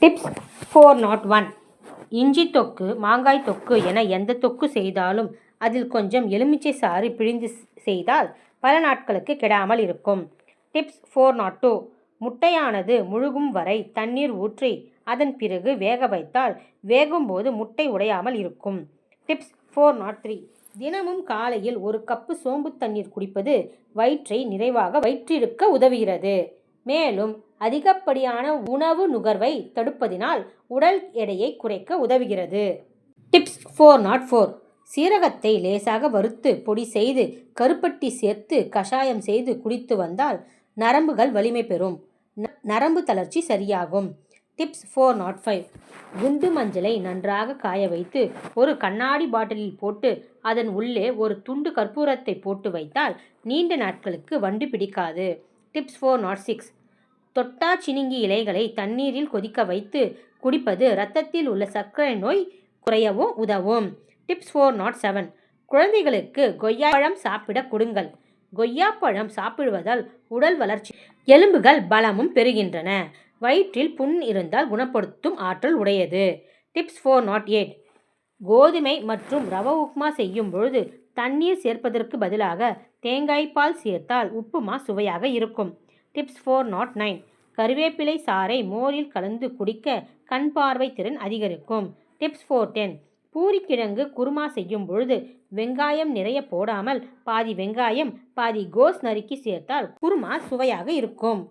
Tips 401. இஞ்சி தொக்கு, மாங்காய் தொக்கு என எந்த தொக்கு செய்தாலும் அதில் கொஞ்சம் எலுமிச்சை சாறு பிழிந்து செய்தால் பல நாட்களுக்கு கெடாமல் இருக்கும். டிப்ஸ் 402. முட்டையானது முழுகும் வரை தண்ணீர் ஊற்றி அதன் பிறகு வேக வைத்தால் வேகும்போது முட்டை உடையாமல் இருக்கும். டிப்ஸ் 403. தினமும் காலையில் 1 கப்பு சோம்பு தண்ணீர் குடிப்பது வயிற்றை நிறைவாக வைத்திருக்க உதவுகிறது. மேலும் அதிகப்படியான உணவு நுகர்வை தடுப்பதினால் உடல் எடையை குறைக்க உதவுகிறது. டிப்ஸ் 404. சீரகத்தை லேசாக வறுத்து பொடி செய்து கருப்பட்டி சேர்த்து கஷாயம் செய்து குடித்து வந்தால் நரம்புகள் வலிமை பெறும், நரம்பு தளர்ச்சி சரியாகும். டிப்ஸ் 405. குண்டு மஞ்சளை நன்றாக காய வைத்து ஒரு கண்ணாடி பாட்டிலில் போட்டு அதன் உள்ளே ஒரு துண்டு கற்பூரத்தை போட்டு வைத்தால் நீண்ட நாட்களுக்கு வண்டு பிடிக்காது. டிப்ஸ் 406. தொட்டாச்சினுங்கி இலைகளை தண்ணீரில் கொதிக்க வைத்து குடிப்பது இரத்தத்தில் உள்ள சர்க்கரை நோய் குறையவும் உதவும். டிப்ஸ் 407. குழந்தைகளுக்கு கொய்யாப்பழம் சாப்பிட கொடுங்கள். கொய்யாப்பழம் சாப்பிடுவதால் உடல் வளர்ச்சி, எலும்புகள் பலமும் பெறுகின்றன. வயிற்றில் புண் இருந்தால் குணப்படுத்தும் ஆற்றல் உடையது. டிப்ஸ் 408. கோதுமை மற்றும் ரவா உப்புமா செய்யும் பொழுது தண்ணீர் சேர்ப்பதற்கு பதிலாக தேங்காய் பால் சேர்த்தால் உப்புமா சுவையாக இருக்கும். டிப்ஸ் 409. கருவேப்பிலை சாறை மோரில் கலந்து குடிக்க கண் பார்வை திறன் அதிகரிக்கும். டிப்ஸ் 410. பூரிக்கிழங்கு குருமா செய்யும் பொழுது வெங்காயம் நிறைய போடாமல் பாதி வெங்காயம் பாதி கோஸ் நறுக்கி சேர்த்தால் குருமா சுவையாக இருக்கும்.